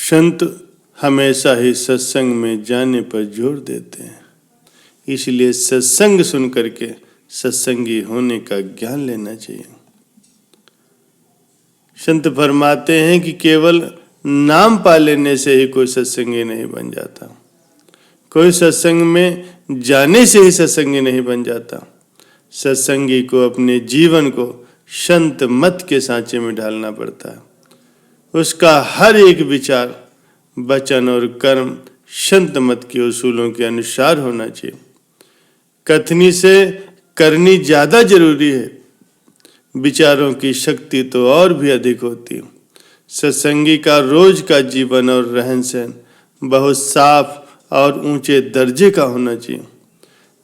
संत हमेशा ही सत्संग में जाने पर जोर देते हैं, इसलिए सत्संग सुन करके सत्संगी होने का ज्ञान लेना चाहिए। संत फरमाते हैं कि केवल नाम पा लेने से ही कोई सत्संगी नहीं बन जाता, कोई सत्संग में जाने से ही सत्संगी नहीं बन जाता। सत्संगी को अपने जीवन को संत मत के सांचे में ढालना पड़ता है। उसका हर एक विचार, वचन और कर्म संत मत के उसूलों के अनुसार होना चाहिए। कथनी से करनी ज्यादा जरूरी है, विचारों की शक्ति तो और भी अधिक होती है। सत्संगी का रोज का जीवन और रहन सहन बहुत साफ और ऊंचे दर्जे का होना चाहिए।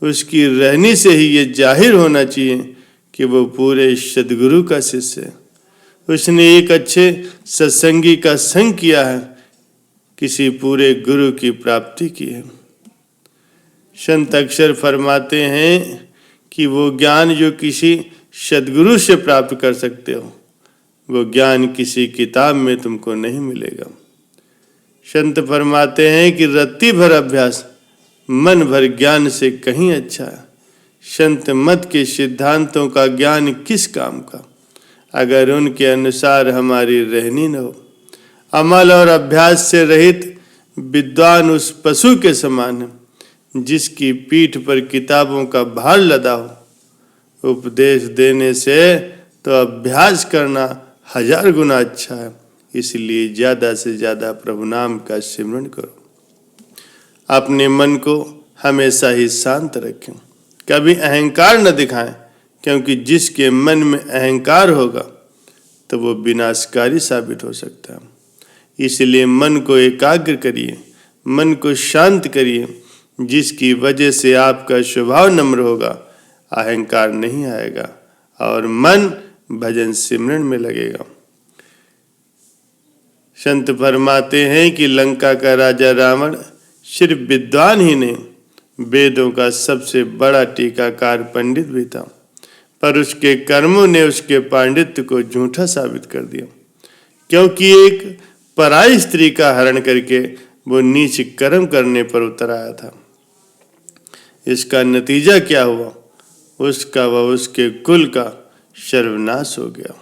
उसकी रहनी से ही ये जाहिर होना चाहिए कि वो पूरे सद्गुरु का शिष्य है। उसने एक अच्छे सत्संगी का संग किया है, किसी पूरे गुरु की प्राप्ति की है। संत अक्सर फरमाते हैं कि वो ज्ञान जो किसी सद्गुरु से प्राप्त कर सकते हो, वो ज्ञान किसी किताब में तुमको नहीं मिलेगा। संत फरमाते हैं कि रत्ती भर अभ्यास मन भर ज्ञान से कहीं अच्छा है। संत मत के सिद्धांतों का ज्ञान किस काम का, अगर उनके अनुसार हमारी रहनी न हो। अमल और अभ्यास से रहित विद्वान उस पशु के समान है जिसकी पीठ पर किताबों का भार लदा हो। उपदेश देने से तो अभ्यास करना 1000 गुना अच्छा है। इसलिए ज्यादा से ज्यादा प्रभु नाम का सिमरन करो। अपने मन को हमेशा ही शांत रखें, कभी अहंकार न दिखाएं, क्योंकि जिसके मन में अहंकार होगा तो वो विनाशकारी साबित हो सकता है। इसलिए मन को एकाग्र करिए, मन को शांत करिए, जिसकी वजह से आपका स्वभाव नम्र होगा, अहंकार नहीं आएगा और मन भजन सिमरन में लगेगा। संत फरमाते हैं कि लंका का राजा रावण सिर्फ विद्वान ही नहीं, वेदों का सबसे बड़ा टीकाकार पंडित भी था, पर उसके कर्मों ने उसके पांडित्य को झूठा साबित कर दिया, क्योंकि एक पराई स्त्री का हरण करके वो नीच कर्म करने पर उतर आया था। इसका नतीजा क्या हुआ? उसका व उसके कुल का सर्वनाश हो गया।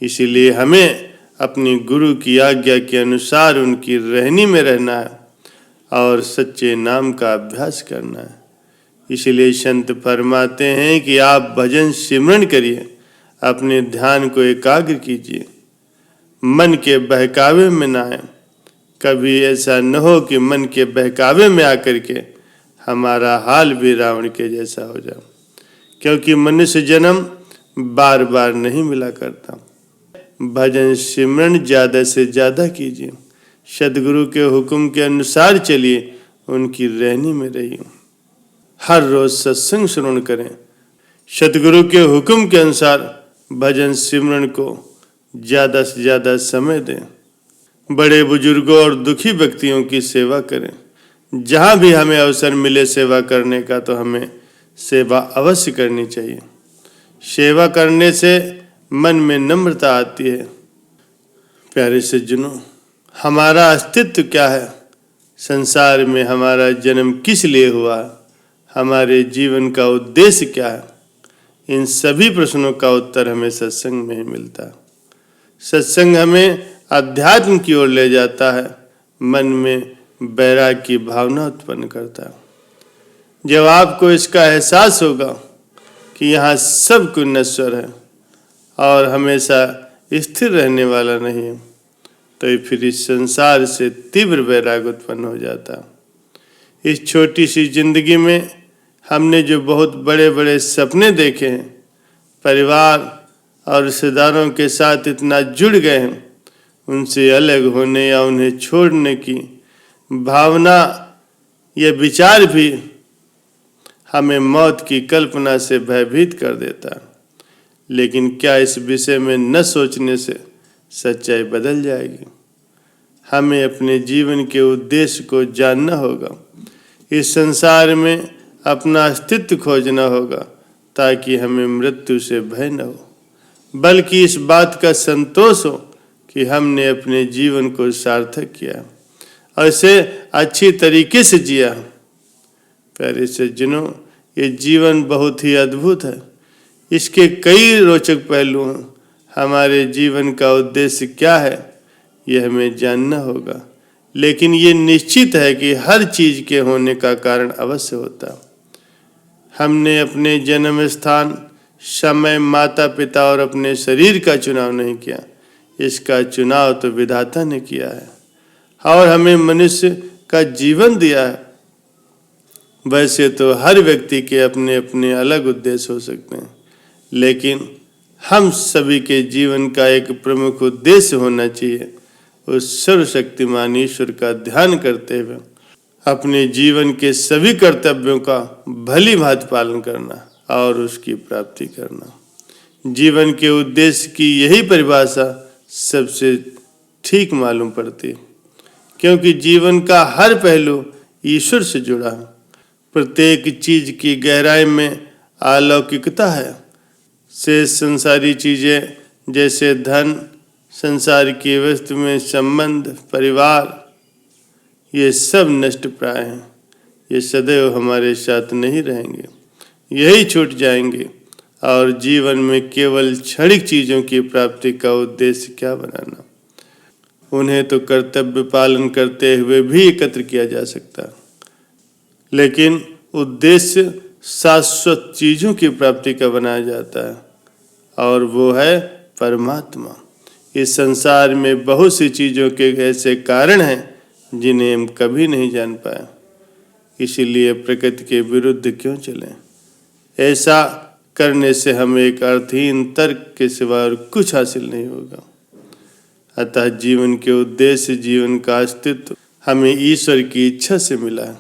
इसीलिए हमें अपनी गुरु की आज्ञा के अनुसार उनकी रहनी में रहना है और सच्चे नाम का अभ्यास करना है। इसलिए संत फरमाते हैं कि आप भजन सिमरन करिए, अपने ध्यान को एकाग्र कीजिए, मन के बहकावे में ना आए। कभी ऐसा न हो कि मन के बहकावे में आकर के हमारा हाल भी रावण के जैसा हो जाए, क्योंकि मनुष्य जन्म बार बार नहीं मिला करता। भजन सिमरन ज्यादा से ज्यादा कीजिए, सदगुरु के हुक्म के अनुसार चलिए, उनकी रहनी में रहिए। हर रोज सत्संग श्रवण करें, सदगुरु के हुक्म के अनुसार भजन सिमरन को ज्यादा से ज्यादा समय दें। बड़े बुजुर्गों और दुखी व्यक्तियों की सेवा करें। जहाँ भी हमें अवसर मिले सेवा करने का, तो हमें सेवा अवश्य करनी चाहिए। सेवा करने से मन में नम्रता आती है। प्यारे सज्जनों, हमारा अस्तित्व क्या है? संसार में हमारा जन्म किस लिए हुआ? हमारे जीवन का उद्देश्य क्या है? इन सभी प्रश्नों का उत्तर हमें सत्संग में ही मिलता है। सत्संग हमें अध्यात्म की ओर ले जाता है, मन में वैराग्य की भावना उत्पन्न करता है। जब आपको इसका एहसास होगा कि यहाँ सब कुछ नश्वर है और हमेशा स्थिर रहने वाला नहीं है, तो फिर इस संसार से तीव्र वैराग्य उत्पन्न हो जाता। इस छोटी सी जिंदगी में हमने जो बहुत बड़े बड़े सपने देखे हैं, परिवार और रिश्तेदारों के साथ इतना जुड़ गए हैं, उनसे अलग होने या उन्हें छोड़ने की भावना या विचार भी हमें मौत की कल्पना से भयभीत कर देता है। लेकिन क्या इस विषय में न सोचने से सच्चाई बदल जाएगी? हमें अपने जीवन के उद्देश्य को जानना होगा। इस संसार में अपना अस्तित्व खोजना होगा, ताकि हमें मृत्यु से भय न हो, बल्कि इस बात का संतोष हो कि कि हमने अपने जीवन को सार्थक किया और इसे अच्छी तरीके से जिया। प्यारे सज्जनों, ये जीवन बहुत ही अद्भुत है। इसके कई रोचक पहलू हैं। हमारे जीवन का उद्देश्य क्या है, यह हमें जानना होगा। लेकिन ये निश्चित है कि हर चीज के होने का कारण अवश्य होता। हमने अपने जन्म स्थान, समय, माता पिता और अपने शरीर का चुनाव नहीं किया। इसका चुनाव तो विधाता ने किया है और हमें मनुष्य का जीवन दिया है। वैसे तो हर व्यक्ति के अपने अपने अलग उद्देश्य हो सकते हैं, लेकिन हम सभी के जीवन का एक प्रमुख उद्देश्य होना चाहिए, उस सर्वशक्तिमान ईश्वर का ध्यान करते हुए अपने जीवन के सभी कर्तव्यों का भली भांति पालन करना और उसकी प्राप्ति करना। जीवन के उद्देश्य की यही परिभाषा सबसे ठीक मालूम पड़ती है, क्योंकि जीवन का हर पहलू ईश्वर से जुड़ा है। प्रत्येक चीज की गहराई में अलौकिकता है। शेष संसारी चीजें जैसे धन, संसार की वस्तु में संबंध, परिवार, ये सब नष्ट प्राय हैं। ये सदैव हमारे साथ नहीं रहेंगे, यही छूट जाएंगे और जीवन में केवल क्षणिक चीजों की प्राप्ति का उद्देश्य क्या बनाना। उन्हें तो कर्तव्य पालन करते हुए भी एकत्र किया जा सकता, लेकिन उद्देश्य शाश्वत चीजों की प्राप्ति का बनाया जाता है और वो है परमात्मा। इस संसार में बहुत सी चीजों के ऐसे कारण हैं जिन्हें हम कभी नहीं जान पाए, इसीलिए प्रकृति के विरुद्ध क्यों चलें। ऐसा करने से हमें एक अर्थहीन तर्क के सिवा और कुछ हासिल नहीं होगा। अतः जीवन के उद्देश्य, जीवन का अस्तित्व हमें ईश्वर की इच्छा से मिला है।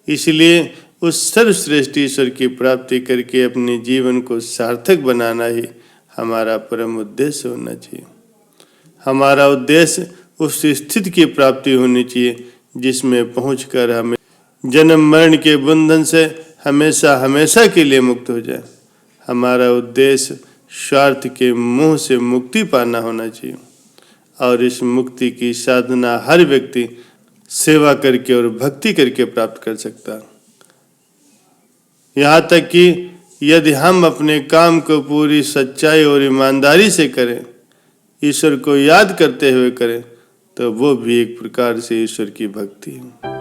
इसलिए उस सर्वश्रेष्ठ ईश्वर की प्राप्ति करके अपने जीवन को सार्थक बनाना ही हमारा परम उद्देश्य होना चाहिए। हमारा उद्देश्य उस स्थिति की प्राप्ति होनी चाहिए जिसमें पहुंचकर हमें जन्म मरण के बंधन से हमेशा हमेशा के लिए मुक्त हो जाए। हमारा उद्देश्य स्वार्थ के मोह से मुक्ति पाना होना चाहिए और इस मुक्ति की साधना हर व्यक्ति सेवा करके और भक्ति करके प्राप्त कर सकता है। यहाँ तक कि यदि हम अपने काम को पूरी सच्चाई और ईमानदारी से करें, ईश्वर को याद करते हुए करें, तो वो भी एक प्रकार से ईश्वर की भक्ति है।